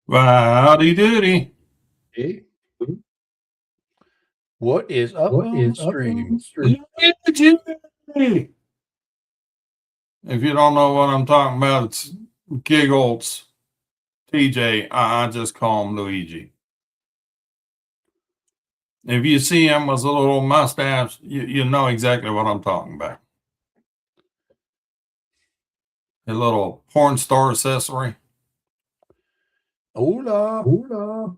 Howdy doody. Hey, what is up What on the is up on stream? the street? If you don't know what I'm talking about, it's Giggles TJ. I just call him Luigi. If you see him with a little mustache, you know exactly what I'm talking about. A little porn star accessory. Hola. Hola.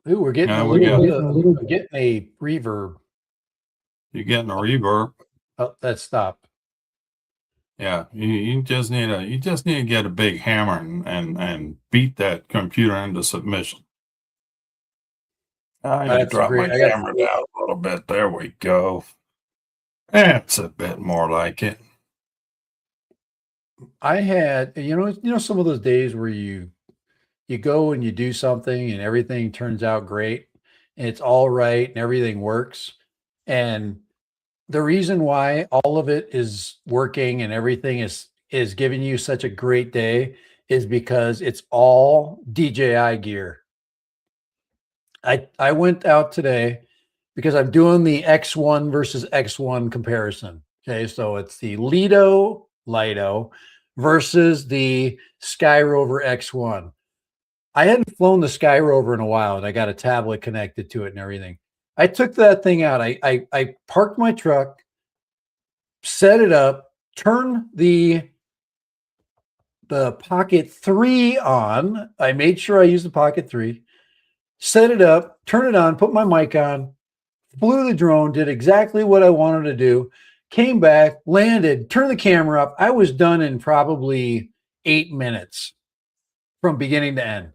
Ooh, we're getting a We little got bit getting a of little. getting a reverb. You're getting a reverb. Oh, that stopped. Yeah, you just need to get a big hammer and beat that computer into submission. I need to That's a drop my great. I got. camera down a little bit. There we go. That's a bit more like it. I had some of those days where you go and you do something and everything turns out great and it's all right and everything works. And the reason why all of it is working and everything is giving you such a great day is because it's all DJI gear. I went out today because I'm doing the X1 versus X1 comparison. Okay, so it's the Lido versus the Sky Rover X1. I hadn't flown the Sky Rover in a while, and I got a tablet connected to it and everything. I took that thing out. I parked my truck, set it up, turned the Pocket 3 on. I made sure I used the Pocket 3, set it up, turn it on, put my mic on, flew the drone, did exactly what I wanted to do, came back, landed, turned the camera up. I was done in probably 8 minutes from beginning to end.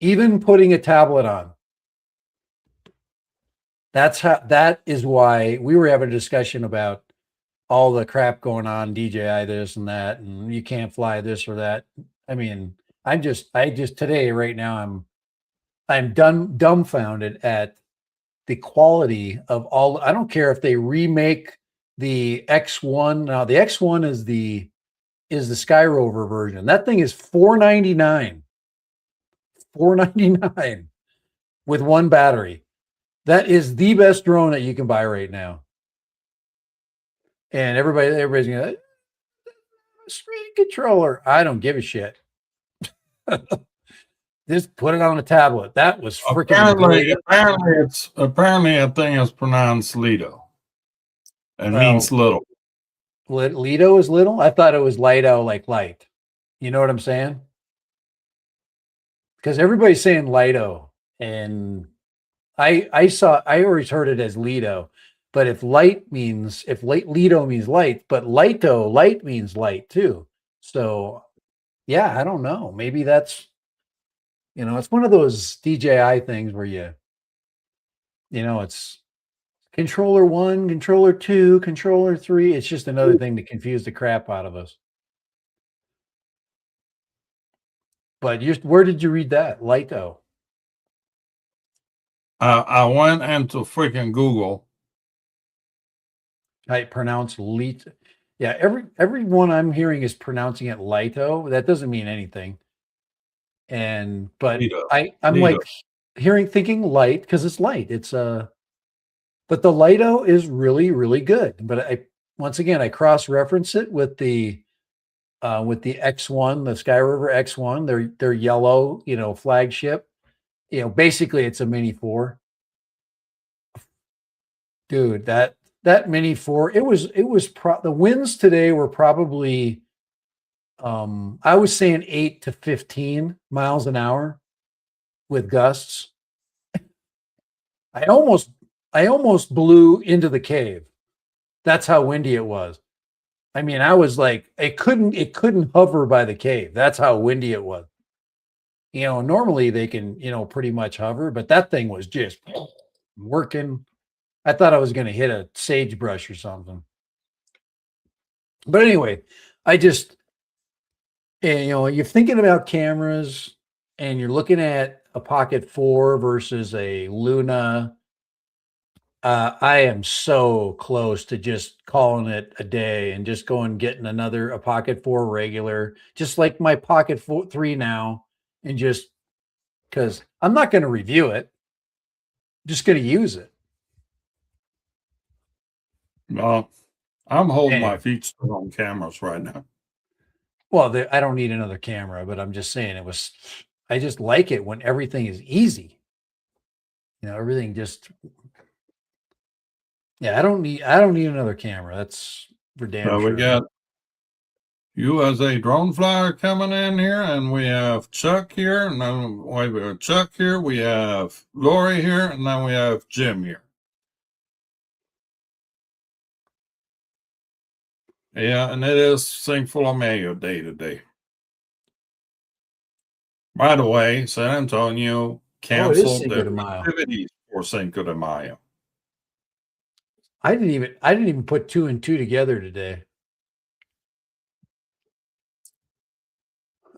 Even putting a tablet on. That is why we were having a discussion about all the crap going on, DJI this and that, and you can't fly this or that. I mean, I just today, right now, I'm dumbfounded at the quality of all. I don't care if they remake the X1. Now the X1 is the Sky Rover version. That thing is $499. $499 with one battery. That is the best drone that you can buy right now. And everybody's gonna screen controller. I don't give a shit. Just put it on a tablet. That was freaking Apparently, great. apparently a thing is pronounced Lido. It means Well, little. Lido is little. I thought it was Lido, like light. You know what I'm saying? Because everybody's saying Lido, and I always heard it as Lido. But if Lido means light, but light means light too. So yeah, I don't know. Maybe that's it's one of those DJI things where it's controller one, controller two, controller three. It's just another thing to confuse the crap out of us. But where did you read that? Lito. I went into freaking Google. I pronounce Lito. Yeah, everyone I'm hearing is pronouncing it Lito. That doesn't mean anything. But Lido. I'm Lido. like thinking light because it's light. But the Lito is really, really good. But once again I cross reference it with the X1, the Sky Rover X1, their yellow, flagship. Basically it's a Mini 4. Dude, that Mini 4, the winds today were probably I was saying 8 to 15 miles an hour with gusts. I almost blew into the cave. That's how windy it was. I mean, I was like, it couldn't hover by the cave. That's how windy it was. Normally they can, pretty much hover, but that thing was just working. I thought I was going to hit a sagebrush or something. But anyway, I just, you're thinking about cameras and you're looking at a Pocket 4 versus a Luna. I am so close to just calling it a day and just going getting a Pocket 4 regular, just like my Pocket 3 now, and just because I'm not going to review it, I'm just going to use it. Well, I'm holding my Anyway, feet still on cameras right now. well, I don't need another camera, but I'm just saying I just like it when everything is easy. Everything just, yeah, I don't need another camera. That's for damn We sure. got USA drone flyer coming in here, and we have Chuck here, and then we have Chuck here, we have Lori here, and then we have Jim here. Yeah, and it is Cinco de Mayo day today. By the way, San Antonio Oh, it is canceled Cinco their de Mayo. activities for Cinco de Mayo. I didn't even put two and two together today.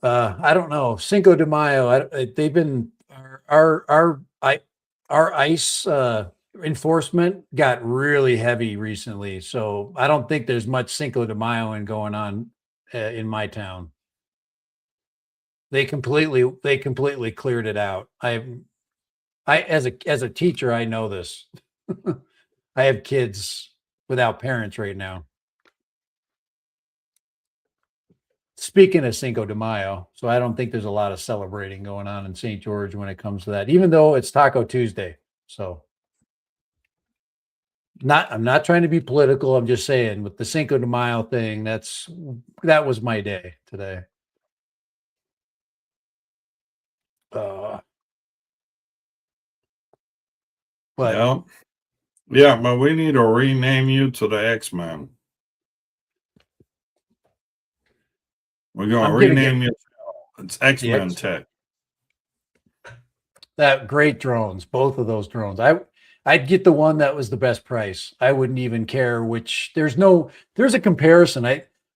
I don't know. Cinco de Mayo. They've been our ice enforcement got really heavy recently, so I don't think there's much Cinco de Mayo going on in my town. They completely cleared it out. I as a teacher, I know this. I have kids without parents right now. Speaking of Cinco de Mayo, so I don't think there's a lot of celebrating going on in St. George when it comes to that, even though it's Taco Tuesday. So I'm not trying to be political. I'm just saying with the Cinco de Mayo thing, that was my day today. But yeah, but we need to rename you to the X-Men. We're going to rename you. It's X-Men Tech. That great drones, both of those drones. I'd get the one that was the best price. I wouldn't even care which. There's a comparison.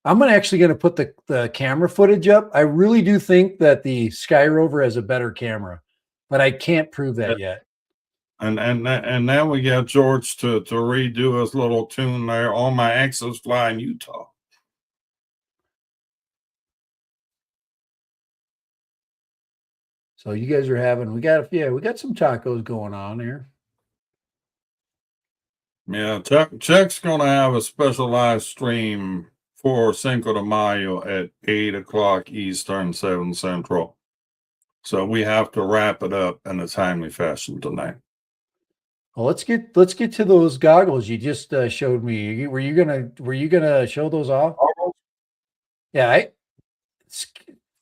I'm actually going to put the camera footage up. I really do think that the Sky Rover has a better camera, but I can't prove that yet. And then we got George to redo his little tune there. All my exes fly in Utah. So you guys are we got some tacos going on here. Yeah, Chuck's gonna have a specialized stream for Cinco de Mayo at 8 o'clock Eastern, 7 Central. So we have to wrap it up in a timely fashion tonight. Well, let's get to those goggles you just showed me. Were you gonna show those off? Yeah,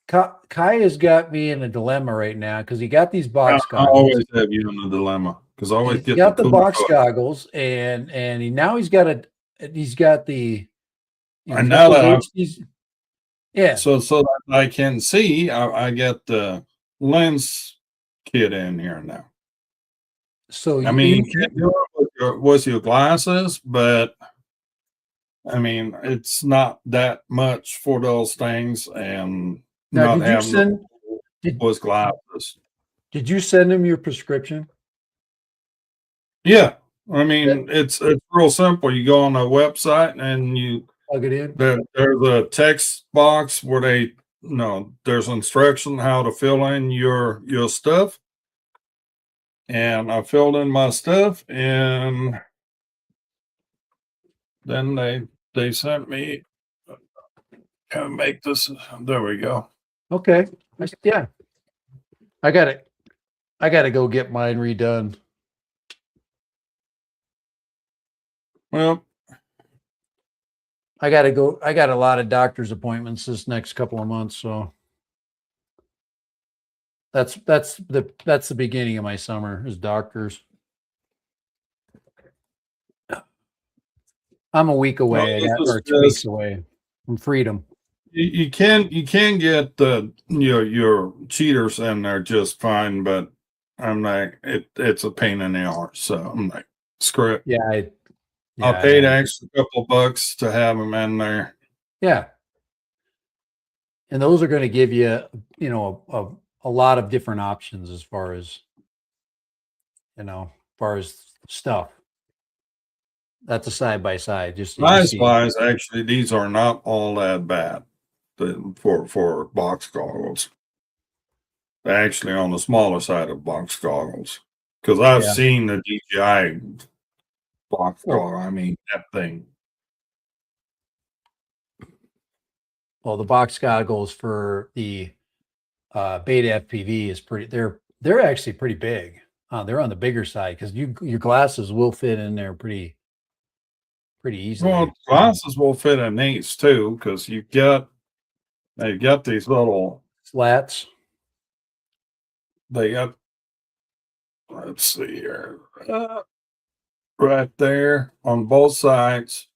Kai has got me in a dilemma right now because he got these box goggles. I always have you in a dilemma because I always He got the box goggles and he's got the and now that yeah. So that I can see, I get the lens kit in here now. So I mean, you can do it with your glasses, but I mean, it's not that much for those things, and now, not having those glasses. Did you send him your prescription? Yeah, I mean, it's real simple. You go on a website and you plug it in. There's a text box where there's instruction how to fill in your stuff. And I filled in my stuff, and then they sent me make this. There we go. Okay. Yeah. I got to go get mine redone. Well, I got to go. I got a lot of doctor's appointments this next couple of months, so that's the beginning of my summer is doctors. I'm a week away. Or 2 weeks away from freedom. You can get your cheaters in there just fine, but I'm like it's a pain in the arse. So I'm like, screw it. Yeah, I'll pay the extra couple bucks to have them in there. Yeah, and those are going to give you a lot of different options as far as stuff. That's a side by side. Just you Size see. wise, actually, these are not all that bad for box goggles. They're actually on the smaller side of box goggles. Because I've Yeah. seen the DJI box Well, goggle. I mean, that thing. well, the box goggles for the Beta FPV is pretty. They're actually pretty big. They're on the bigger side because your glasses will fit in there pretty easily. Well, glasses will fit in these too, because they got these little, Slats. they got, let's see here, right there on both sides.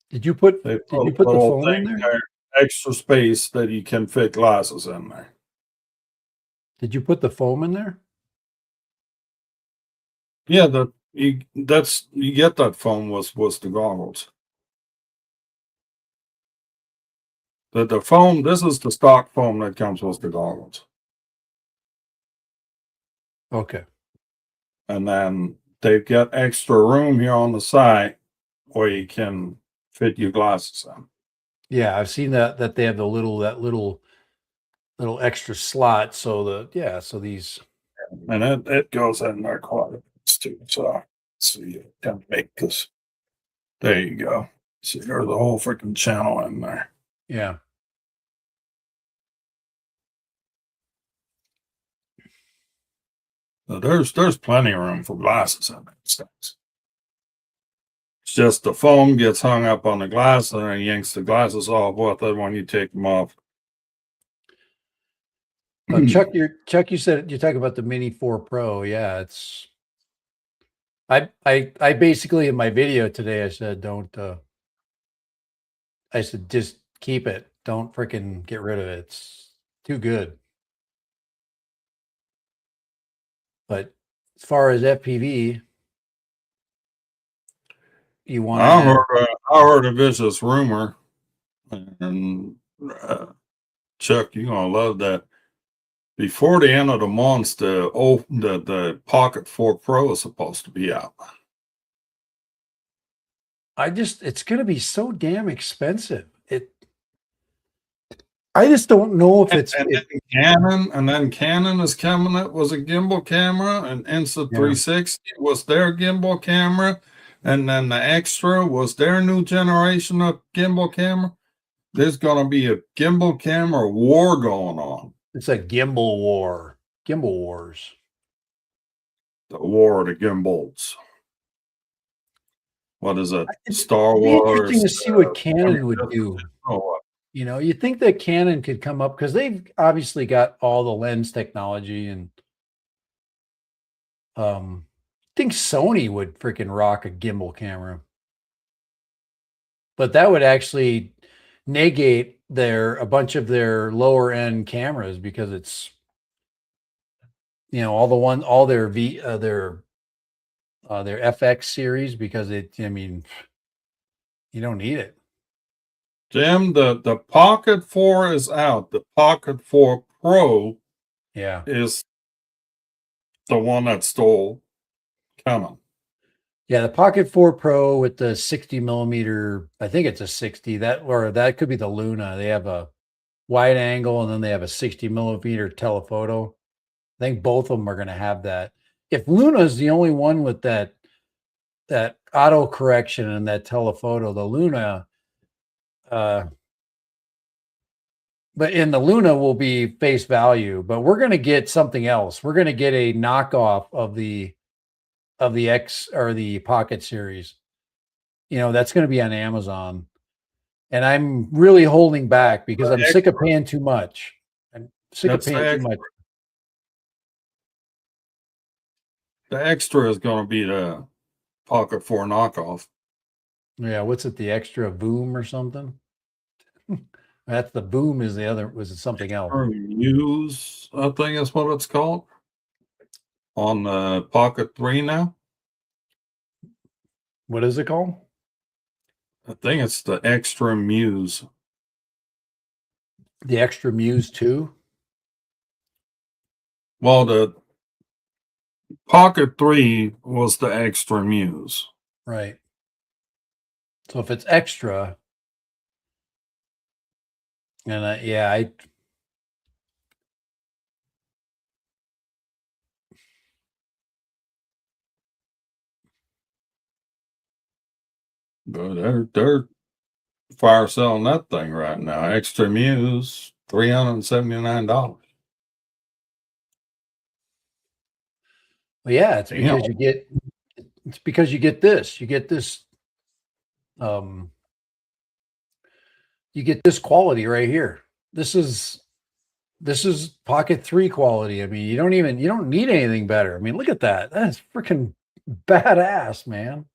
Did you put They Did put you a put the little foam in thing there? there, extra space that you can fit glasses in there. Did you put the foam in there? Yeah, you get that foam was the goggles. The foam, this is the stock foam that comes with the goggles. Okay. And then they've got extra room here on the side where you can fit your glasses in. Yeah, I've seen that they have that little extra slot. So these. And it goes in there quite a bit too. So you can make this. There you go. See, there's a whole freaking channel in there. Yeah. So there's plenty of room for glasses in these things. It's just the foam gets hung up on the glass and it yanks the glasses off with it when you take them off. Chuck, you said you talk about the Mini 4 Pro. Yeah, it's. I basically in my video today I said don't. I said just keep it. Don't freaking get rid of it. It's too good. But as far as FPV, you want to have. I heard a vicious rumor, and Chuck, you're gonna love that. Before the end of the month, the Pocket 4 Pro is supposed to be out. It's going to be so damn expensive. I just don't know if it's. And then Canon is coming up was a gimbal camera, and Yeah. Insta360 was their gimbal camera, and then the Extra was their new generation of gimbal camera. There's going to be a gimbal camera war going on. It's a gimbal war. Gimbal wars. The war of the gimbals. What is it? Star It'd be Wars. interesting to see what Canon would do. Oh, You think that Canon could come up because they've obviously got all the lens technology, and I think Sony would freaking rock a gimbal camera, but that would actually negate a bunch of their lower end cameras because it's all their their FX series because I mean, you don't need it. Jim, the Pocket 4 is out. The Pocket 4 Pro Yeah. is the one that stole Canon. Yeah, the Pocket 4 Pro with the 60 millimeter, I think it's a 60, that could be the Luna. They have a wide angle and then they have a 60 millimeter telephoto. I think both of them are going to have that. If Luna is the only one with that auto correction and that telephoto, the Luna, but in the Luna will be face value, but we're going to get something else. We're going to get a knockoff of the X or the Pocket series. That's going to be on Amazon. And I'm really holding back because I'm sick of paying too much. I'm sick of paying too much. The Extra is going to be the Pocket 4 knockoff. Yeah, what's it? The Extra Boom or something? That's the Boom is the other. Was it something else? Muse, I think is what it's called. On the Pocket 3 now. What is it called? I think it's the Extra Muse. The Extra Muse 2? Well, the Pocket 3 was the Extra Muse. Right. So if it's extra, and I But they're fire selling that thing right now. Extra Muse, $379. well, yeah, it's Damn. because you get this. You get this um you get this quality right here. This is Pocket 3 quality. I mean, you don't need anything better. I mean, look at that. That's freaking badass, man.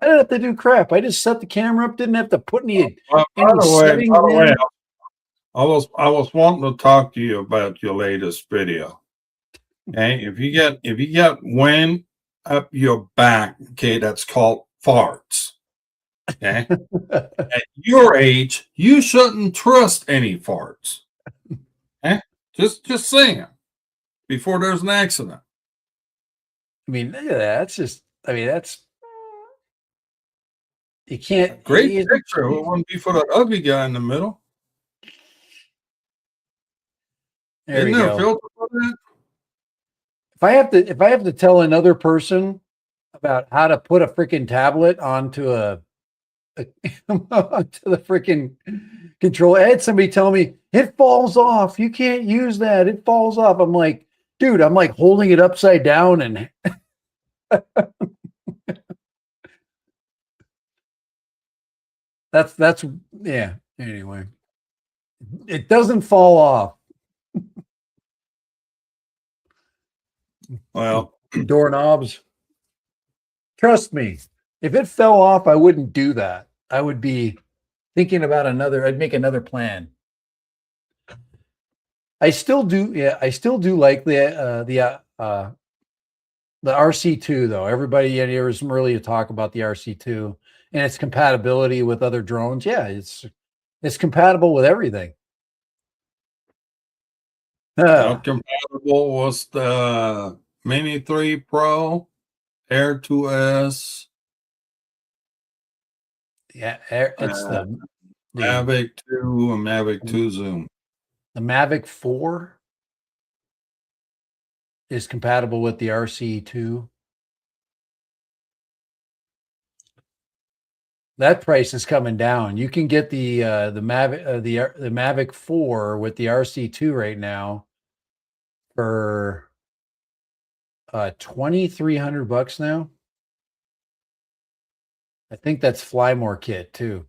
I didn't have to do crap. I just set the camera up, didn't have to put any By any the way, settings in. I was wanting to talk to you about your latest video. Okay, if you get wind up your back, okay, that's called farts. Okay, at your age, you shouldn't trust any farts. Okay, just saying before there's an accident. I mean, look at that. That's just I mean, that's you can't Great picture. It wouldn't be for that ugly guy in the middle. there Isn't we there a go. filter for that? If I have to tell another person about how to put a freaking tablet onto onto the freaking control, I had somebody tell me it falls off. You can't use that. It falls off. I'm like, dude, I'm like holding it upside down and that's yeah. Anyway, it doesn't fall off. Well, Doorknobs. Trust me, if it fell off, I wouldn't do that. I would be thinking about I'd make another plan. I still do. Yeah, I still do like the RC2 though. Everybody, there was some earlier talk about the RC2 and its compatibility with other drones. Yeah, it's compatible with everything. not compatible was the Mini 3 Pro, Air 2S, Yeah, it's the Mavic 2, and Mavic 2 Zoom. the Mavic 4 is compatible with the RC2. That price is coming down. You can get the Mavic 4 with the RC2 right now for $2,300 now. I think that's Flymore kit too.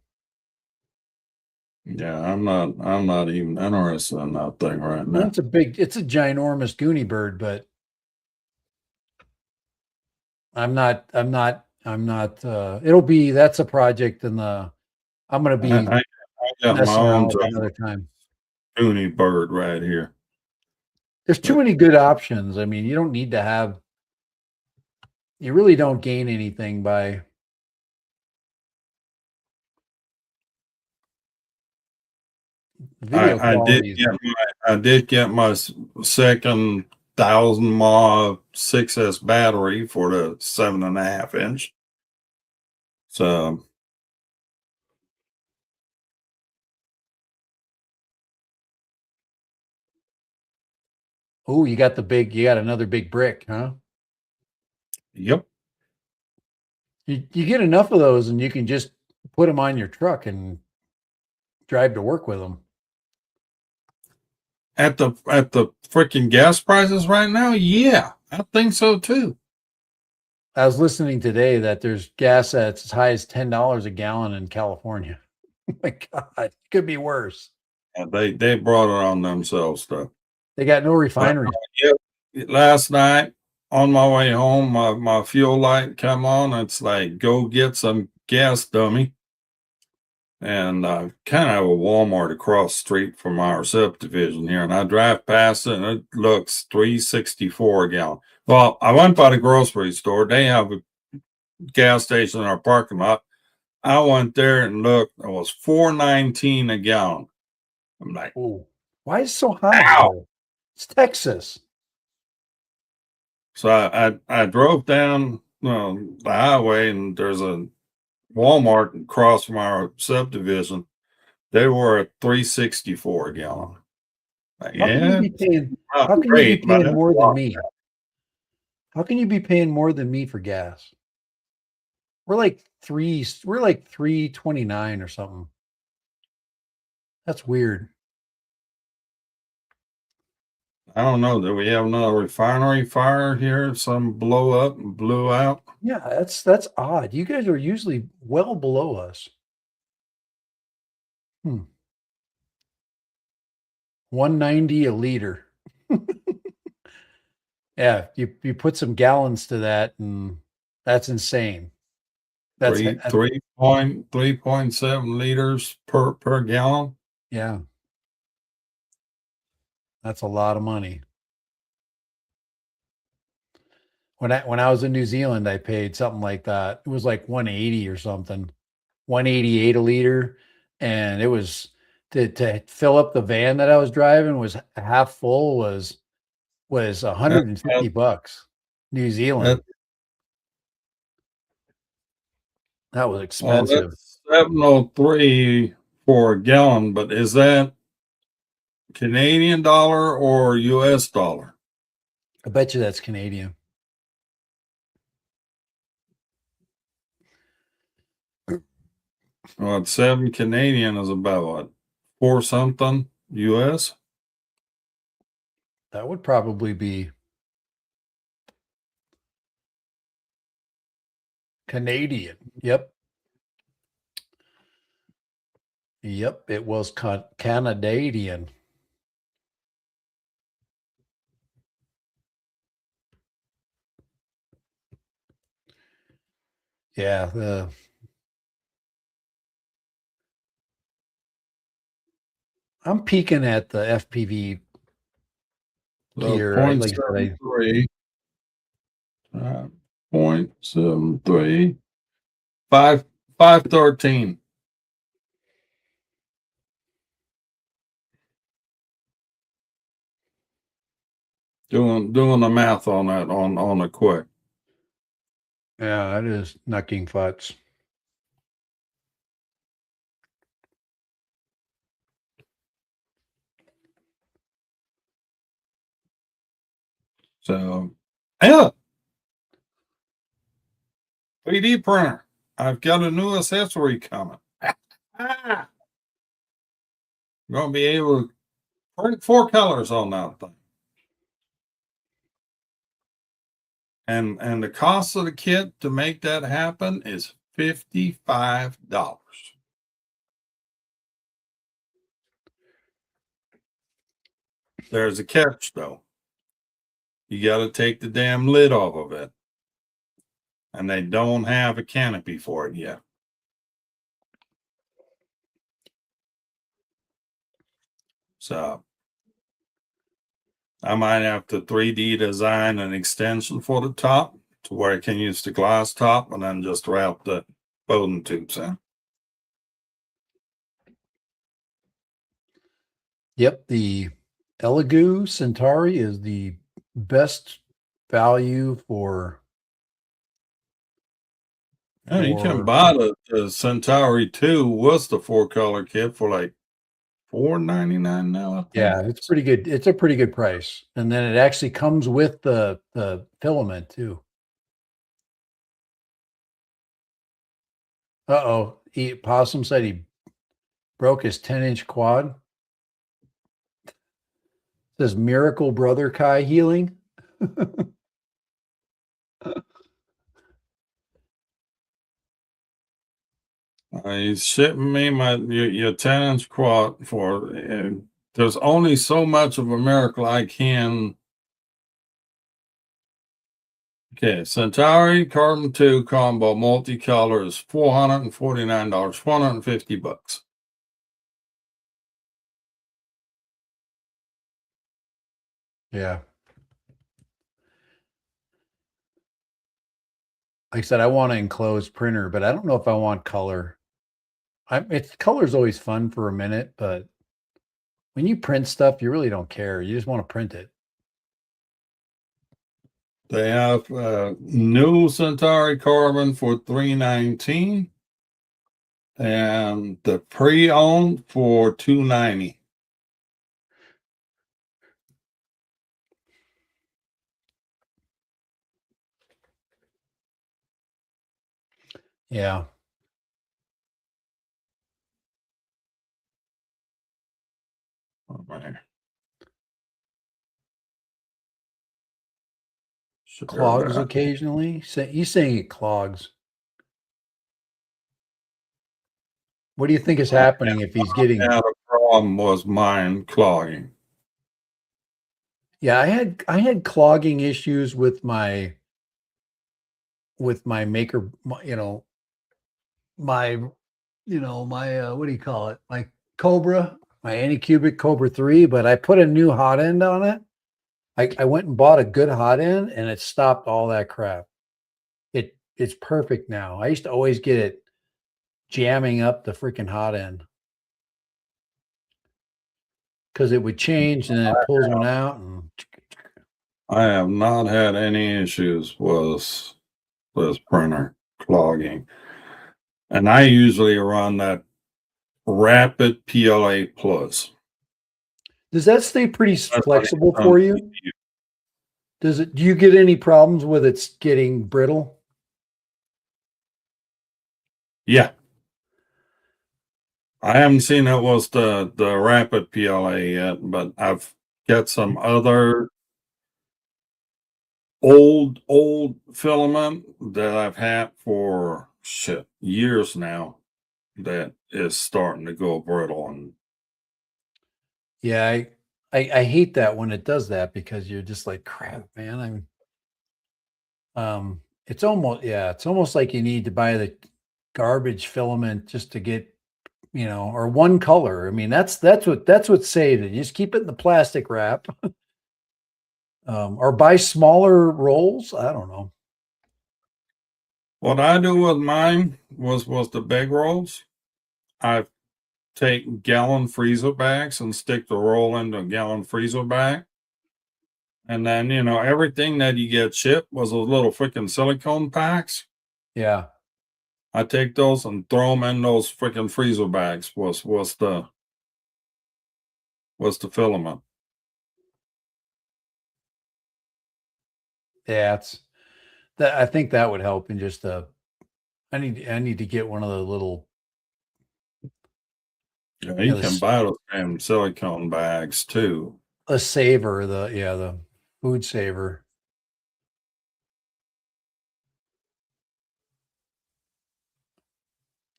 Yeah, I'm not even interested in that thing right now. It's a ginormous Goonie bird, but that's a project I'm gonna be I got my messing around own with another time. Toonie bird right here. There's too many good options. I mean, you don't need to have, you really don't gain anything by video quality. I did get my second 1,000 mAh 6S battery for the 7.5 inch. So Oh, you got another big brick, huh? yep. You get enough of those and you can just put them on your truck and drive to work with them. At the freaking gas prices right now, yeah, I think so too. I was listening today that there's gas that's as high as $10 a gallon in California. Oh my God, it could be worse. And they brought it on themselves though. They got no refinery. Last night on my way home, my fuel light come on. It's like, go get some gas, dummy. And I kind of have a Walmart across the street from our subdivision here, and I drive past it, and it looks $3.64 a gallon. Well, I went by the grocery store. They have a gas station in our parking lot. I went there and looked. It was $4.19 a gallon. I'm like, oh, why is it so high? Ow! It's Texas. So I drove down the highway, and there's a Walmart across from our subdivision, they were at 3.64 a gallon. Like, How can you yeah, be paying? not How can you be great, but paying it's more a than lot. me? How can you be paying more than me for gas? We're like 3.29 or something. That's weird. I don't know. Do we have another refinery fire here? Some blow up and blew out. Yeah, that's odd. You guys are usually well below us. 190 a liter. Yeah, you put some gallons to that, and that's insane. That's Three 3.7 liters per gallon. yeah, that's a lot of money. When I was in New Zealand, I paid something like that. It was like 180 or something, 188 a liter, and it was to fill up the van that I was driving was half full was That, 150 bucks. New that, Zealand. That was well, expensive. that's 703 for a gallon, but is that Canadian dollar or US dollar? I bet you that's Canadian. Well, 7 Canadian is about what, 4 something US? That would probably be Canadian. Yep. Yep. It was Canadian. Yeah. I'm peeking at the FPV So here. Like I said, 0.73, 0.73, 513. Doing the math on that on the quick. yeah, that is knucking futz. So yeah, 3D printer. I've got a new accessory coming. I'm gonna be able to print 4 colors on that thing. And the cost of the kit to make that happen is $55. There's a catch though. You got to take the damn lid off of it. And they don't have a canopy for it yet. So I might have to 3D design an extension for the top to where I can use the glass top and then just wrap the Bowden tubes in. Yep. The Elegoo Centauri is the best value Yeah, you can for buy the Centauri 2 with the 4 color kit for like $4.99 now, I think. yeah, it's pretty good. It's a pretty good price. And then it actually comes with the filament too. Uh-oh. Possum said he broke his 10-inch quad. Says Miracle Brother Kai healing. He's shipping me your 10-inch quad for there's only so much of a miracle I can. Okay, Centauri Carbon 2 combo multicolor is $449, 450 bucks. Yeah. Like I said, I want an enclosed printer, but I don't know if I want color. Color's always fun for a minute, but when you print stuff, you really don't care. You just want to print it. They have new Centauri Carbon for $319. and the pre-owned for $290. Yeah. Oh, man. Clogs occasionally. He's saying it clogs. What do you think is happening if he's getting? Had a problem was mine clogging. Yeah, I had clogging issues with my maker, my my what do you call it? My Cobra, my Anycubic Cobra 3, but I put a new hot end on it. I went and bought a good hot end and it stopped all that crap. It's perfect now. I used to always get it jamming up the freaking hot end because it would change and then it pulls one out and I have not had any issues with this printer clogging. And I usually run that Rapid PLA Plus. does that stay pretty That's what it flexible comes for to you? Do you get any problems with it's getting brittle? Yeah. I haven't seen it was the Rapid PLA yet, but I've got some other old filament that I've had for shit years now that is starting to go brittle. And Yeah, I hate that when it does that because you're just like crap, man. It's almost like you need to buy the garbage filament just to get, or one color. I mean, that's what saved it. You just keep it in the plastic wrap. Or buy smaller rolls. I don't know. what I do with mine was the big rolls. I take gallon freezer bags and stick the roll into a gallon freezer bag. And then, everything that you get shipped was those little freaking silicone packs. Yeah. I take those and throw them in those freaking freezer bags. Was the filament. Yeah, it's that I think that would help in just I need to get one of the little, Yeah, you can buy those damn silicone bags too. a saver, the food saver.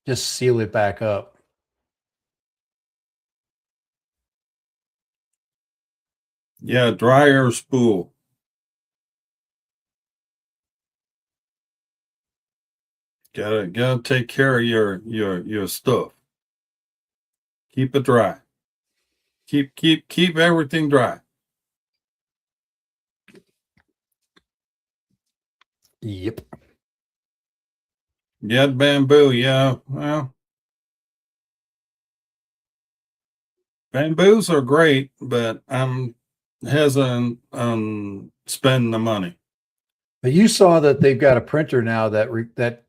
Just seal it back up. Yeah, dryer spool. Gotta take care of your stuff. Keep it dry. Keep everything dry. Yep. Get bamboo, yeah. Well, bamboos are great, but I'm hesitant on spending the money. But you saw that they've got a printer now that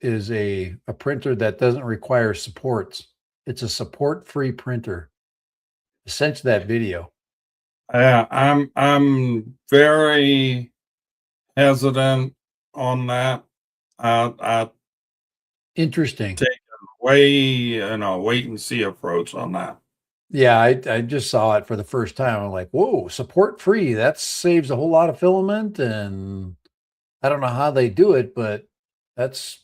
is a printer that doesn't require supports. It's a support-free printer. I sent you that video. Yeah, I'm very hesitant on that. I Interesting. take a wait and see approach on that. Yeah, I just saw it for the first time. I'm like, whoa, support-free. That saves a whole lot of filament, and I don't know how they do it, but that's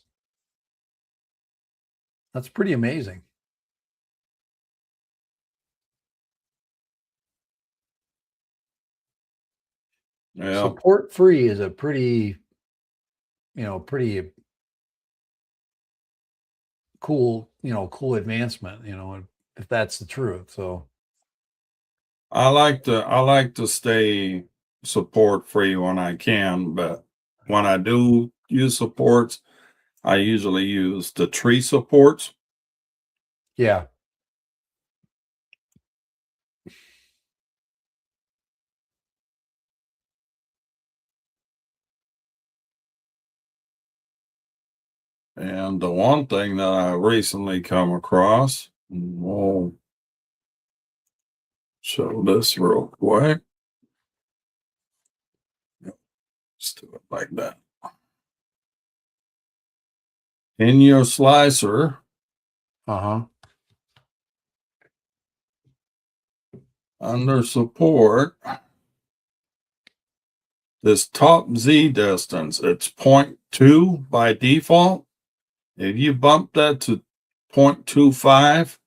that's pretty amazing. Yeah, Support-free is a pretty cool advancement, if that's the truth. So I like to stay support free when I can, but when I do use supports, I usually use the tree supports. yeah. And the one thing that I recently come across, we'll show this real quick. Let's do it like that. In your slicer, Uh-huh. under support, this top Z distance, it's 0.2 by default. If you bump that to 0.25,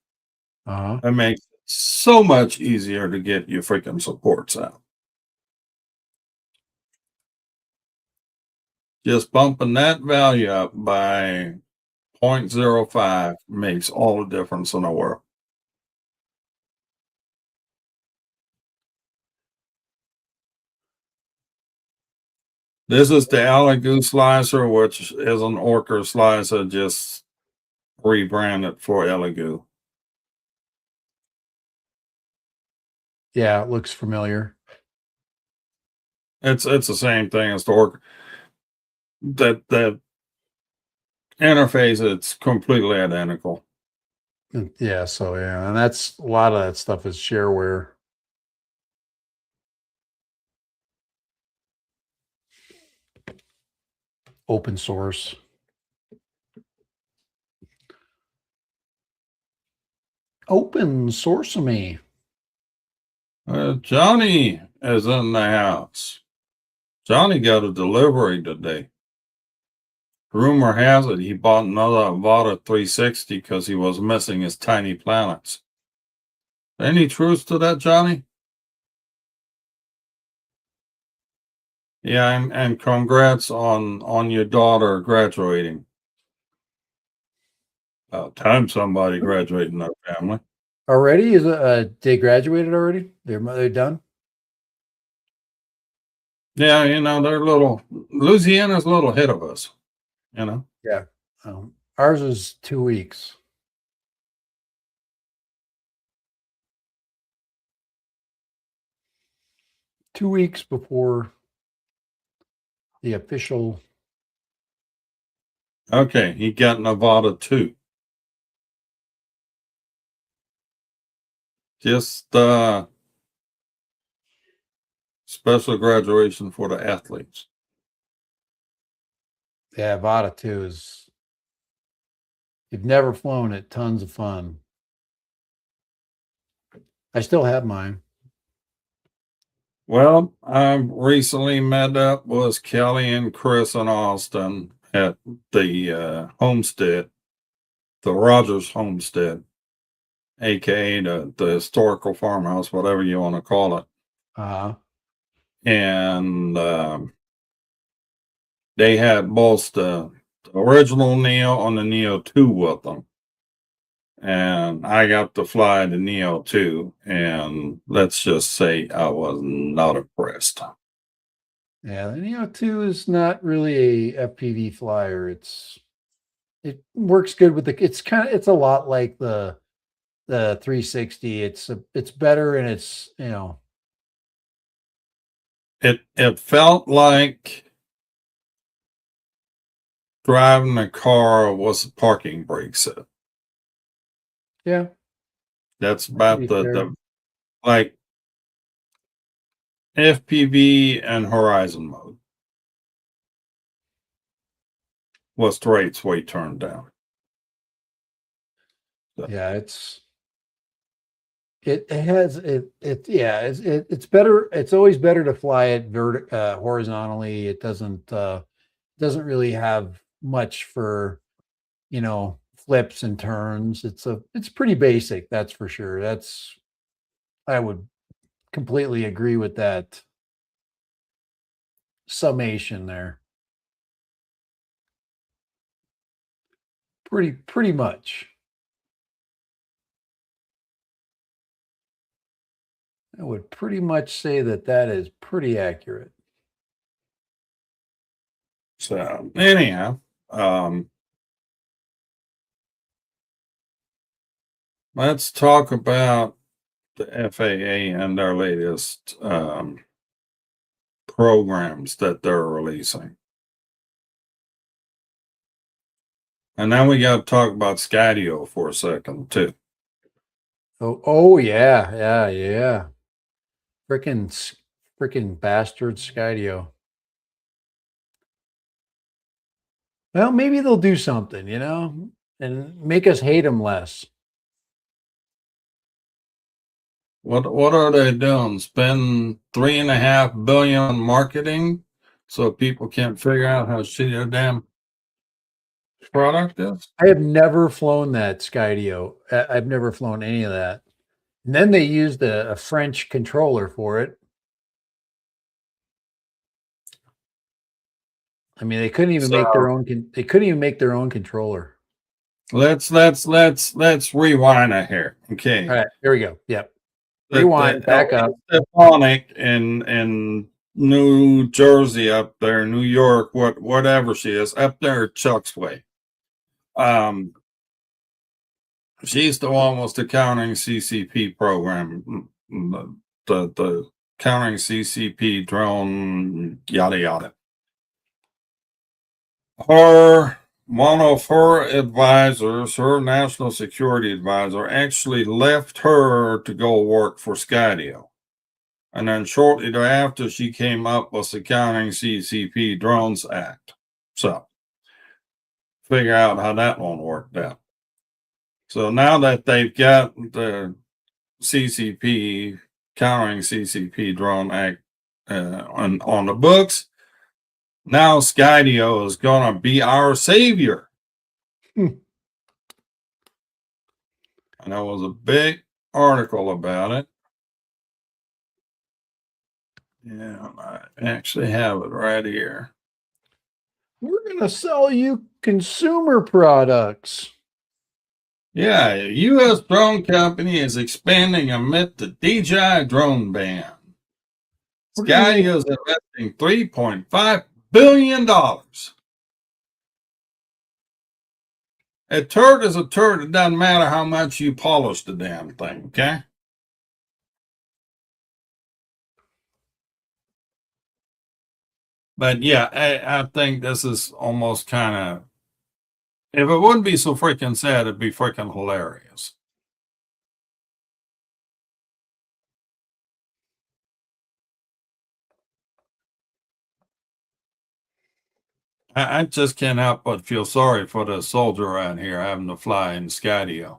Uh-huh. that makes it so much easier to get your freaking supports out. Just bumping that value up by 0.05 makes all the difference in the world. This is the Elegoo slicer, which is an Orca slicer, just rebranded for Elegoo. Yeah, it looks familiar. It's the same thing as the Orca. That interface, it's completely identical. Yeah, so yeah, and that's a lot of that stuff is shareware. Open source. Open source me. Johnny is in the house. Johnny got a delivery today. Rumor has it he bought another Avata 360 because he was missing his tiny planets. Any truth to that, Johnny? Yeah, and congrats on your daughter graduating. About time somebody graduated in our family. Already? Is they graduated already? They're done? Yeah, they're Louisiana's a little ahead of us, Yeah. Ours is 2 weeks. Two weeks before the official. Okay, he got Nevada too. Just special graduation for the athletes. Yeah, Vada 2 is. You've never flown it. Tons of fun. I still have mine. Well, I recently met up with Kelly and Chris in Austin at the homestead, the Rogers homestead, aka the historical farmhouse, whatever you want to call it. Uh-huh. And they had both the original Neo and the Neo 2 with them. And I got to fly the Neo 2, and let's just say I was not impressed. Yeah, the Neo 2 is not really a FPV flyer. It works good with it's a lot like the 360. It's better, and It felt like driving a car was a parking brake set. yeah, That's that could about be the fair. like FPV and Horizon mode was the rates way turned down. So, Yeah, it's better. It's always better to fly it horizontally. It doesn't really have much for flips and turns. It's pretty basic, that's for sure. I would completely agree with that summation there. Pretty much. I would pretty much say that is pretty accurate. so anyhow, let's talk about the FAA and their latest programs that they're releasing. And then we got to talk about Skydio for a second, too. Oh yeah. Freaking bastard Skydio. Well, maybe they'll do something, and make us hate them less. What are they doing? Spend $3.5 billion on marketing so people can't figure out how shitty a damn product is? I have never flown that Skydio. I've never flown any of that. And then they used a French controller for it. I mean, they couldn't even make their own. They couldn't even make their own controller. Let's rewind it here. Okay. All right, here we go. Yep. Rewind, back up. Stephanic in New Jersey up there, New York, whatever she is, up there Chuck's way. She's the one was the counting CCP program, the counting CCP drone, yada yada. One of her advisors, her national security advisor, actually left her to go work for Skydio. And then shortly thereafter, she came up with the Counting CCP Drones Act. So, figure out how that one worked out. So now that they've got the CCP, Countering CCP Drone Act on the books, now Skydio is going to be our savior. And there was a big article about it. Yeah, I actually have it right here. We're going to sell you consumer products. Yeah, a U.S. drone company is expanding amid the DJI drone ban. Skydio is investing $3.5 billion. A turd is a turd. It doesn't matter how much you polish the damn thing, okay? But yeah, I think this is almost kind of, if it wouldn't be so freaking sad, it'd be freaking hilarious. I just can't help but feel sorry for the soldier around here having to fly in Skydio.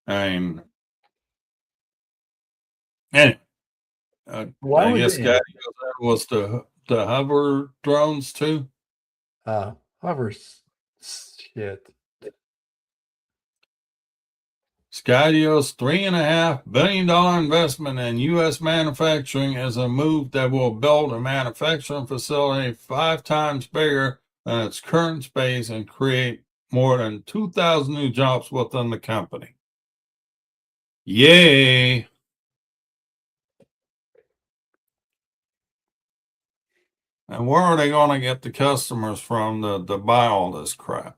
I mean, anyway, I guess Skydio was the hover drones too. Hovers. Shit. Skydio's $3.5 billion investment in U.S. manufacturing is a move that will build a manufacturing facility 5 times bigger than its current space and create more than 2,000 new jobs within the company. Yay! And where are they going to get the customers from to buy all this crap?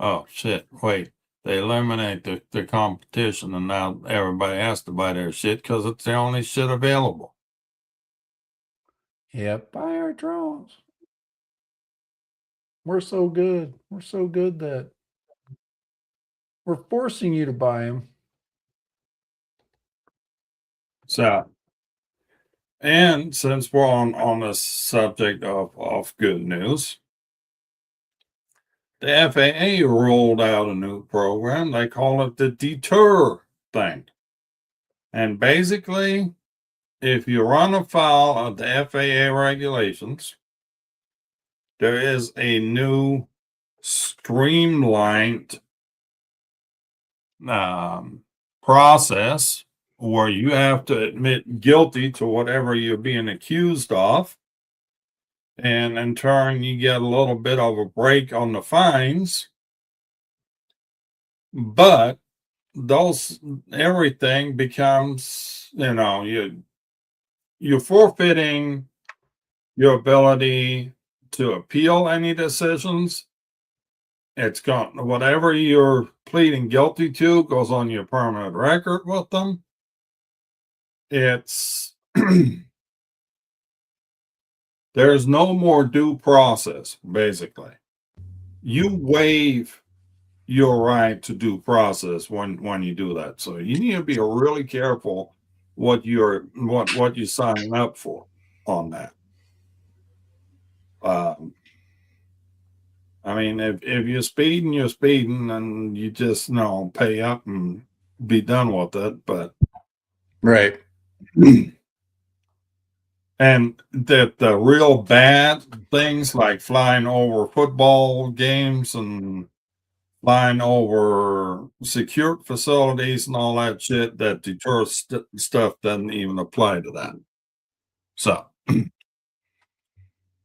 Oh, shit. Wait. They eliminate the competition, and now everybody has to buy their shit because it's the only shit available. Yep, buy our drones. We're so good. We're so good that we're forcing you to buy them. So, and since we're on the subject of good news, the FAA rolled out a new program. They call it the Deter thing. And basically, if you run afoul of the FAA regulations, there is a new streamlined process where you have to admit guilty to whatever you're being accused of. And in turn, you get a little bit of a break on the fines. But everything becomes, you're forfeiting your ability to appeal any decisions. It's got whatever you're pleading guilty to goes on your permanent record with them. it's there's no more due process, basically. You waive your right to due process when you do that. So you need to be really careful what you sign up for on that. Um, I mean, if you're speeding, and you just pay up and be done with it. But Right. and that the real bad things like flying over football games and flying over secured facilities and all that shit, that deter stuff doesn't even apply to that. So, and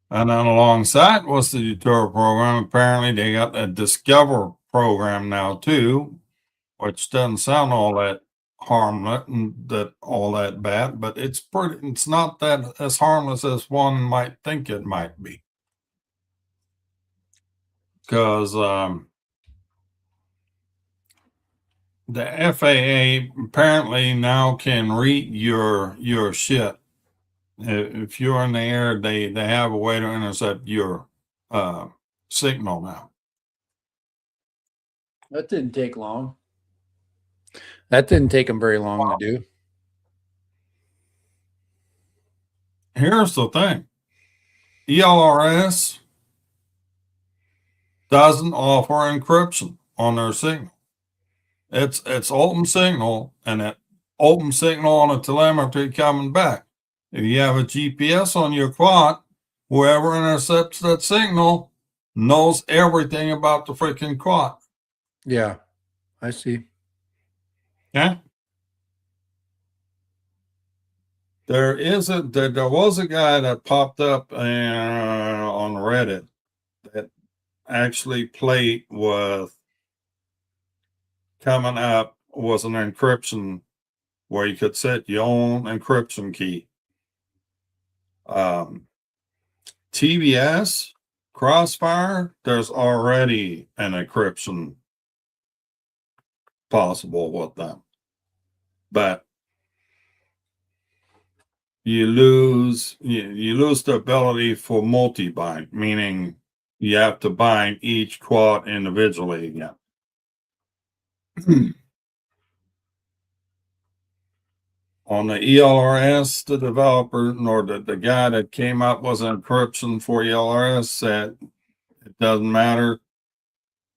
then alongside was the deter program. Apparently, they got a discover program now too, which doesn't sound all that harmless and that all that bad, but it's not that as harmless as one might think it might be. Because the FAA apparently now can read your shit. If you're in the air, they have a way to intercept your signal now. That didn't take long. That didn't take them very long to do. Here's the thing: ELRS doesn't offer encryption on their signal. It's open signal, and it open signal on a telemetry coming back. If you have a GPS on your quad, whoever intercepts that signal knows everything about the freaking quad. Yeah, I see. Yeah. There was a guy that popped up on Reddit that actually played with coming up was an encryption where you could set your own encryption key. TBS, Crossfire, there's already an encryption possible with them. But you lose the ability for multi-bind, meaning you have to bind each quad individually again. On the ELRS, the developer nor the guy that came up with encryption for ELRS said it doesn't matter.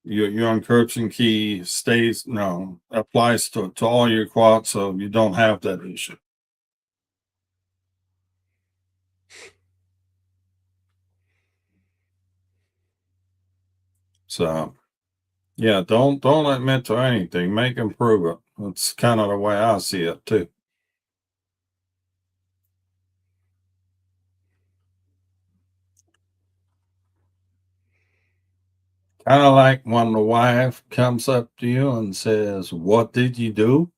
Your encryption key applies to all your quads, so you don't have that issue. So yeah, don't admit to anything. Make them prove it. That's kind of the way I see it too. Kind of like when the wife comes up to you and says, "What did you do?"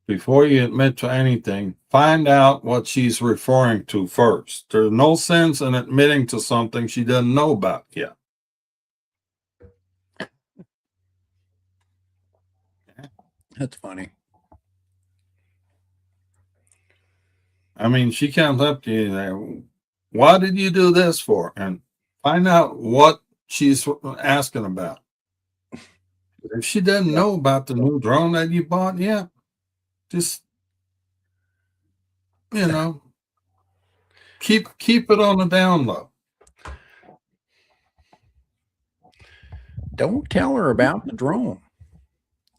Before you admit to anything, find out what she's referring to first. There's no sense in admitting to something she doesn't know about yet. That's funny. I mean, she comes up to you there. Why did you do this for? And find out what she's asking about. If she doesn't know about the new drone that you bought, yeah, just keep it on the down low. Don't tell her about the drone.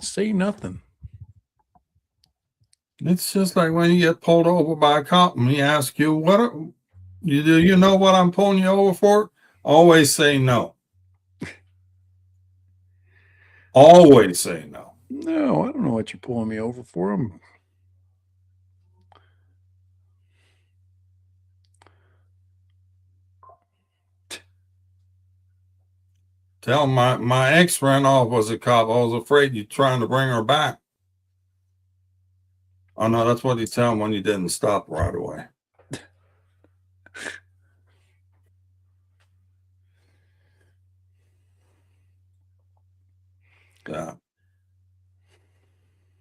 Say nothing. It's just like when you get pulled over by a cop and he asks you, do you know what I'm pulling you over for? Always say no. Always say no. No, I don't know what you're pulling me over for. Tell my ex ran off was a cop. I was afraid you're trying to bring her back. Oh no, that's what you tell him when you didn't stop right away. Yeah.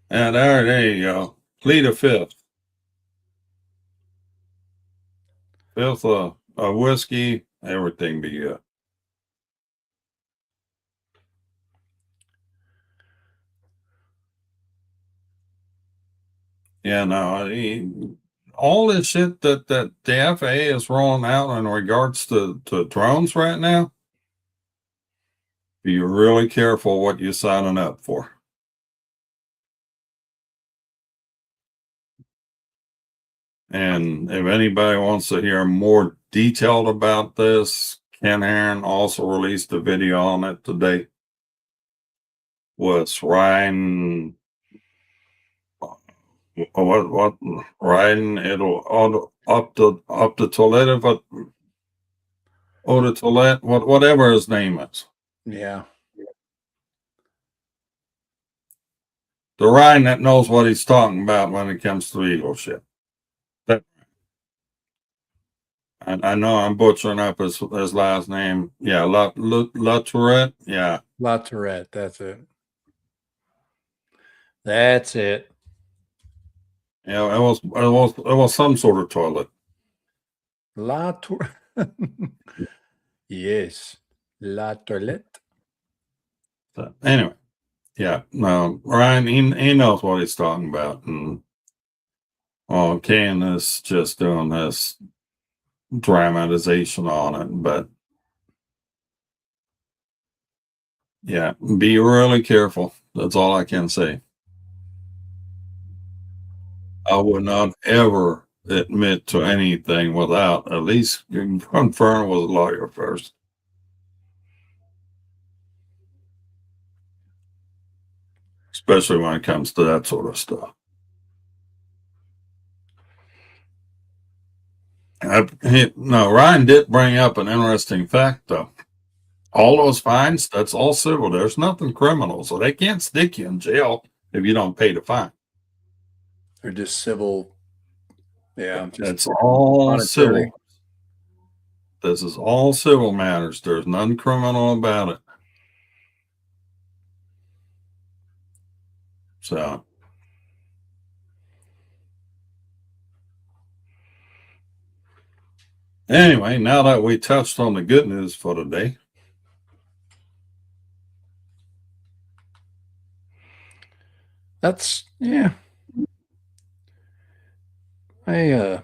And there you go. Plead a fifth. Fifth of whiskey, everything be good. Yeah, no, all this shit that the FAA is rolling out in regards to drones right now, be really careful what you're signing up for. And if anybody wants to hear more detailed about this, Ken Heron also released a video on it today. Was Ryan what Ryan it'll up the toilet but the toilet whatever his name is. Yeah. The Ryan that knows what he's talking about when it comes to eagle shit. I know I'm butchering up his last name. Yeah, La Tourette. Yeah. La Tourette. That's it. That's it. Yeah, it was some sort of toilet. La Tourette. Yes. La Toilette. So, anyway, yeah, no, Ryan, he knows what he's talking about. And Ken is just doing this dramatization on it. But yeah, be really careful. That's all I can say. I would not ever admit to anything without at least conferring with a lawyer first. Especially when it comes to that sort of stuff. No, Ryan did bring up an interesting fact, though. All those fines, that's all civil. There's nothing criminal, so they can't stick you in jail if you don't pay the fine. They're just civil. Yeah. It's all monetary. civil. This is all civil matters. There's nothing criminal about it. So, anyway, now that we touched on the good news for today, that's, yeah. It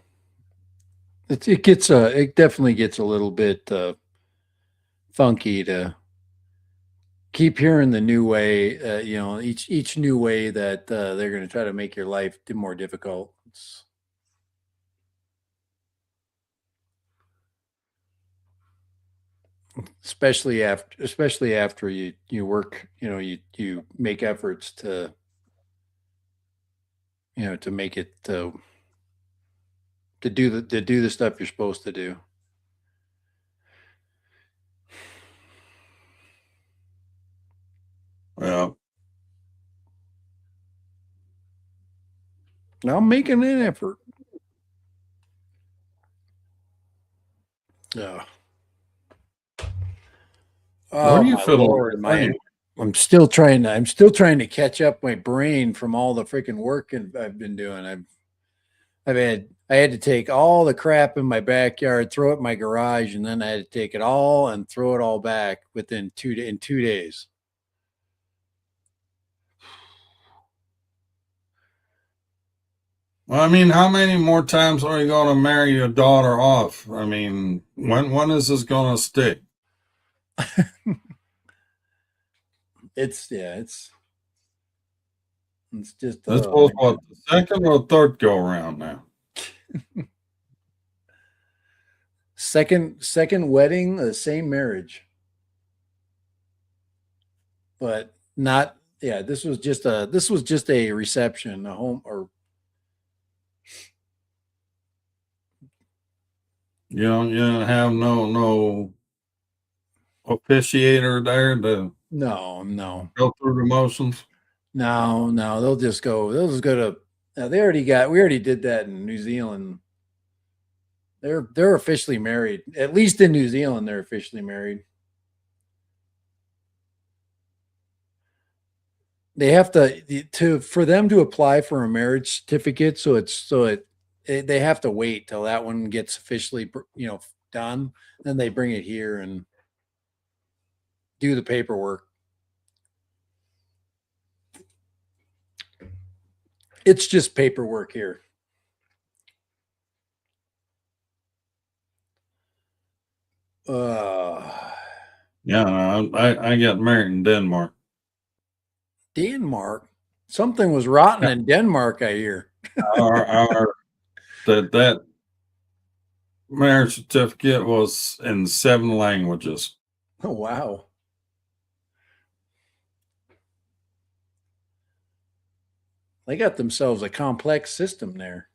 definitely gets a little bit funky to keep hearing the new way, each new way that they're going to try to make your life more difficult. Especially after you work, you make efforts to, to make it to do the stuff you're supposed to do. well, Now I'm making an effort. Yeah. what Oh do you my feel? Lord, I'm still trying to catch up my brain from all the freaking work I've been doing. I had to take all the crap in my backyard, throw it in my garage, and then I had to take it all and throw it all back in 2 days. Well, I mean, how many more times are you going to marry your daughter off? I mean, when is this going to stick? It's just This was what, the second or third go around now? second wedding, the same marriage, but not. Yeah, this was just a reception, a home, or You don't have no officiator there to no. go through the motions. No, they'll just go to. We already did that in New Zealand. They're officially married. At least in New Zealand, they're officially married. they have to for them to apply for a marriage certificate. They have to wait till that one gets officially, done. Then they bring it here and do the paperwork. It's just paperwork here. Yeah, I got married in Denmark. Denmark. Something was rotten Yeah. in Denmark, I hear. Our that marriage certificate was in 7 languages. Oh, wow. They got themselves a complex system there.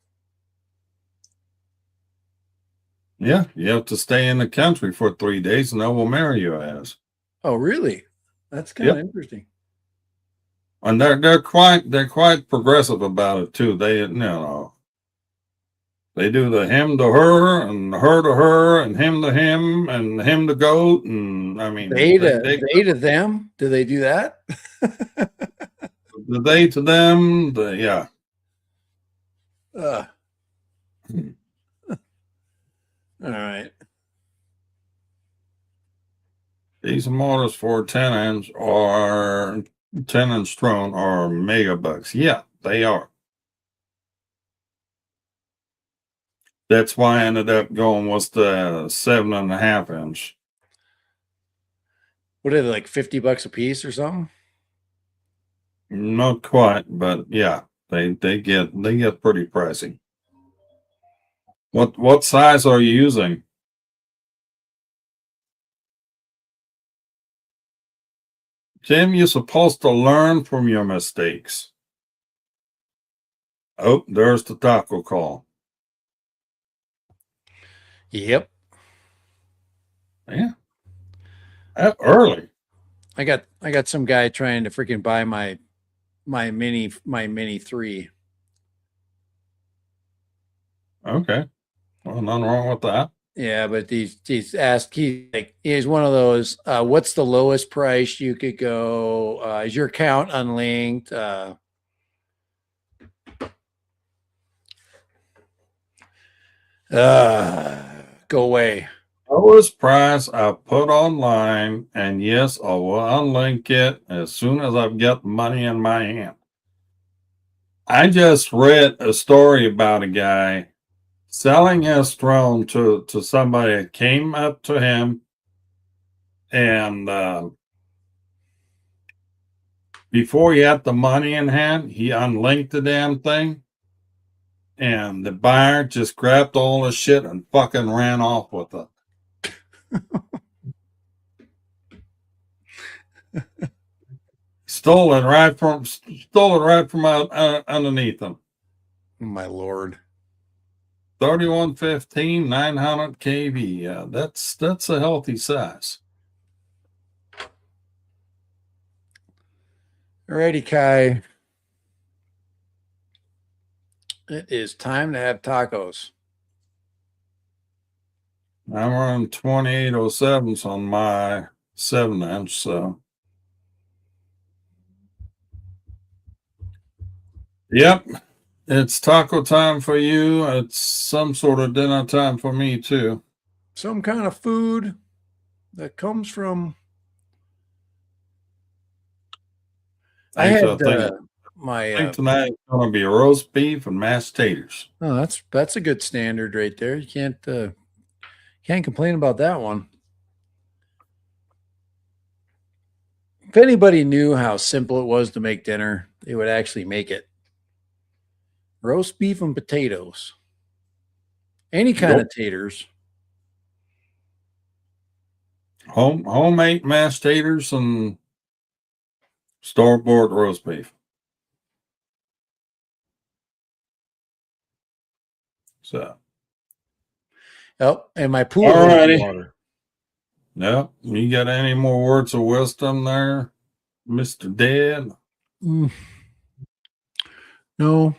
Yeah, you have to stay in the country for 3 days, and they will marry you as. Oh, really? That's kind of interesting. And they're quite progressive about it too. They do the him to her and her to her and him to him and him to goat, and I mean They to them. Do they do that? the they to them. Yeah. All right. These motors for 10 inch or 10-inch drone are megabucks. Yeah, they are. That's why I ended up going with the 7.5 inch. What are they, like $50 a piece or something? Not quite, but yeah, they get pretty pricey. What size are you using? Jim, you're supposed to learn from your mistakes. Oh, there's the taco call. Yep. Yeah. Early. I got some guy trying to freaking buy my mini 3. Okay. Well, nothing wrong with that. Yeah, but he's asked, he's one of those, what's the lowest price you could go? Is your account unlinked? Go away. Lowest price I put online, and yes, I will unlink it as soon as I've got money in my hand. I just read a story about a guy selling his drone to somebody that came up to him, and before he had the money in hand, he unlinked the damn thing, and the buyer just grabbed all the shit and fucking ran off with it. Stole it right from out underneath him. My Lord. 3115 900 kV. Yeah, that's a healthy size. Alrighty, Kai. It is time to have tacos. I'm running 2807s on my 7-inch, so yep. It's taco time for you. It's some sort of dinner time for me too. Some kind of food that comes from. I had I think tonight it's going to be roast beef and mashed taters. Oh, that's a good standard right there. You can't complain about that one. If anybody knew how simple it was to make dinner, they would actually make it. Roast beef and potatoes. Any kind of taters. Homemade mashed taters and store-bought roast beef. So. Oh, and my pool Alrighty. water. No, you got any more words of wisdom there, Mr. Dad? No.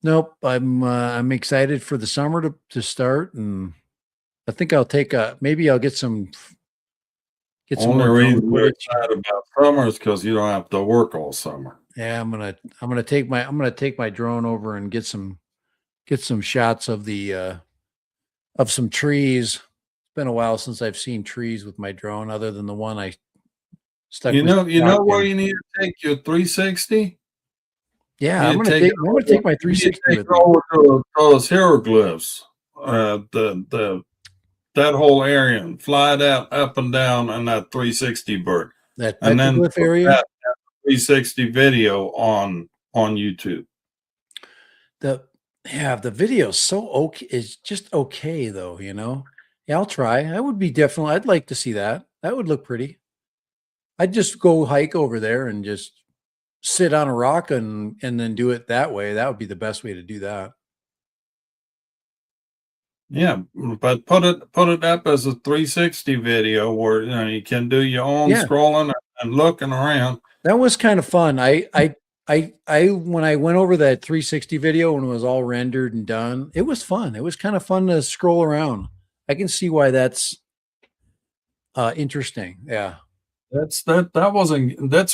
Nope. I'm excited for the summer to start, and I think maybe I'll get some get some Only more drone reason you're footage. excited about summer is because you don't have to work all summer. Yeah, I'm gonna take my drone over and get some shots of the of some trees. It's been a while since I've seen trees with my drone, other than the one I stuck with You know where shotgun. you need to take your 360? Yeah, You take it I'm gonna take my you 360 take with it me. over to those hieroglyphs, that whole area, and fly that up and down on that 360 bird, That and then petroglyph put area. that 360 video on YouTube. The Yeah, the video's so okay. It's just okay though, you know. Yeah, I'll try. I would be definitely. I'd like to see that. That would look pretty. I'd just go hike over there and just sit on a rock and then do it that way. That would be the best way to do that. Yeah, but put it up as a 360 video where you know you can do your own Yeah, scrolling and looking around. that was kind of fun. When I went over that 360 video when it was all rendered and done, it was fun. It was kind of fun to scroll around. I can see why that's interesting. Yeah. That's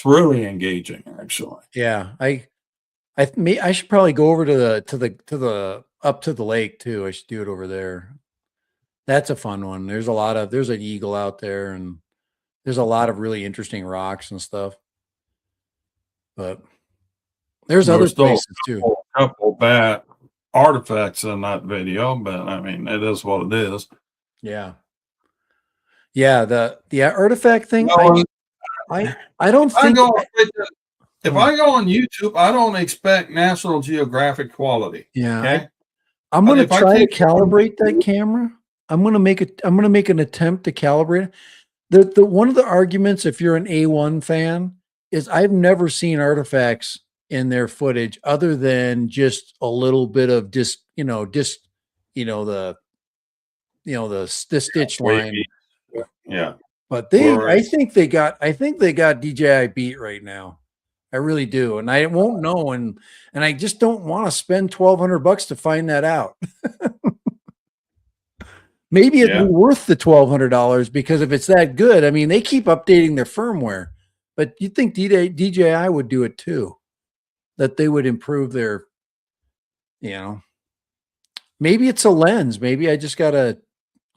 really engaging actually. Yeah. I should probably go over to the up to the lake too. I should do it over there. That's a fun one. There's an eagle out there and there's a lot of really interesting rocks and stuff. But there's other There's still places too. couple bad artifacts in that video, but I mean it is what it is. Yeah. Yeah, the artifact thing, No, I don't if I think go if oh, I go on YouTube, I don't expect National Geographic quality. yeah, Okay, I'm but gonna if I try to take it on calibrate that YouTube, camera. I'm gonna make an attempt to calibrate it. The one of the arguments, if you're an A1 fan, is I've never seen artifacts in their footage other than just a little bit of you know, the the stitch line. wavy, yeah, But whereas I think they got DJI beat right now. I really do. And I won't know. And I just don't want to spend $1,200 to find that out. Maybe it'd be yeah, worth the $1,200 because if it's that good, I mean, they keep updating their firmware, but you'd think DJI would do it too, that they would improve their, you know, maybe it's a lens. Maybe I just got to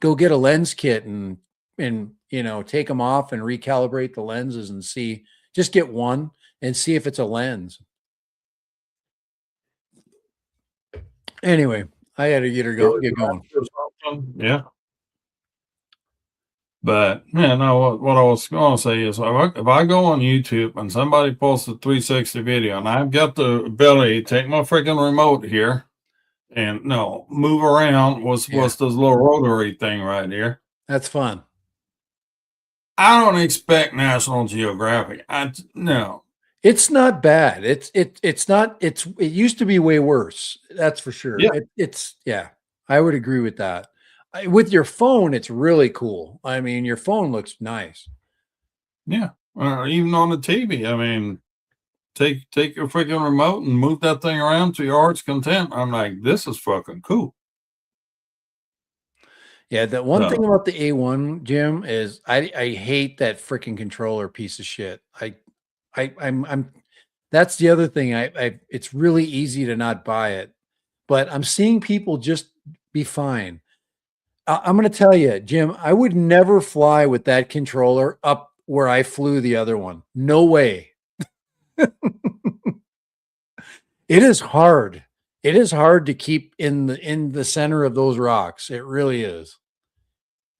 go get a lens kit and, take them off and recalibrate the lenses and see, just get one and see if it's a lens. Anyway, I got to get going. or something. Yeah. But yeah, no, what I was going to say is if I go on YouTube and somebody posts a 360 video and I've got the ability to take my freaking remote here and no move around Yeah, was this little rotary thing right here. that's fun. I don't expect National Geographic. No. It's not bad. It's not it used to be way worse. That's for sure. Yeah, It's yeah. I would agree with that. With your phone, it's really cool. I mean, your phone looks nice. yeah. Even on the TV. I mean, take your freaking remote and move that thing around to your heart's content. I'm like, this is fucking cool. Yeah, the one thing So about the A1, Jim, is I hate that freaking controller piece of shit. I'm that's the other thing. I it's really easy to not buy it, but I'm seeing people just be fine. I'm going to tell you, Jim, I would never fly with that controller up where I flew the other one. No way. It is hard. It is hard to keep in the center of those rocks. It really is.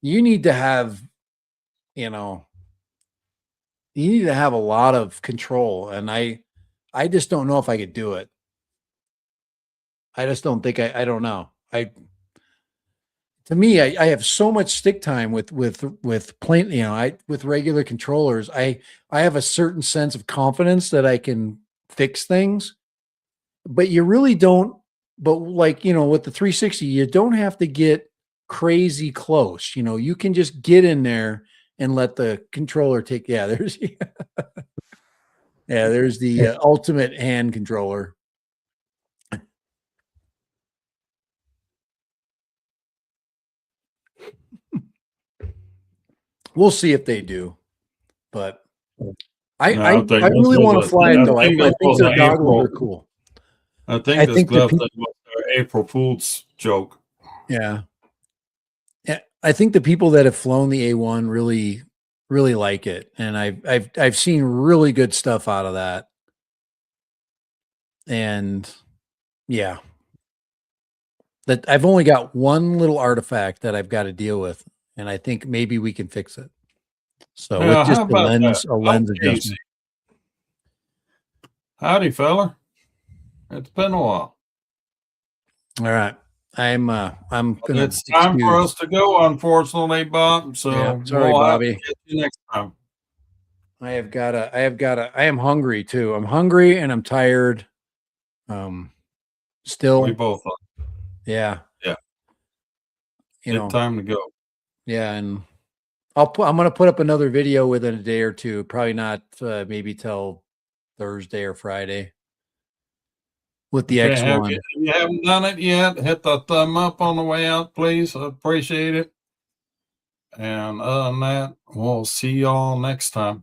You need to have, you know, you need to have a lot of control and I just don't know if I could do it. I just don't think I don't know. I To me, I have so much stick time with plain, with regular controllers. I have a certain sense of confidence that I can fix things, but you really don't. But like, with the 360, you don't have to get crazy close. You can just get in there and let the controller take. Yeah, there's yeah, there's the ultimate hand controller. We'll see if they do. but No, I think this really want to was fly it though. I think think this was their an goggles are April. cool. I think I this think the glove pe- thing was their April Fool's joke. Yeah. Yeah, I think the people that have flown the A1 really, really like it, and I've seen really good stuff out of that. And yeah, that I've only got one little artifact that I've got to deal with, and I think maybe we can fix it. So with Yeah, just how about that? a lens Oh, Casey. adjustment. Howdy, fella. It's been a while. All right, I'm gonna It's time for excuse. us to go, unfortunately, Bob. So Yeah, sorry, we'll have to Bobby. catch you next time. I am hungry too. I'm hungry and I'm tired. Still, We both are. yeah, Yeah. you It's know, time to go. yeah, and I'm gonna put up another video within a day or two. Probably not maybe till Thursday or Friday with the Okay, X1. if you haven't done it yet, hit the thumb up on the way out, please. I appreciate it. And other than that, we'll see y'all next time.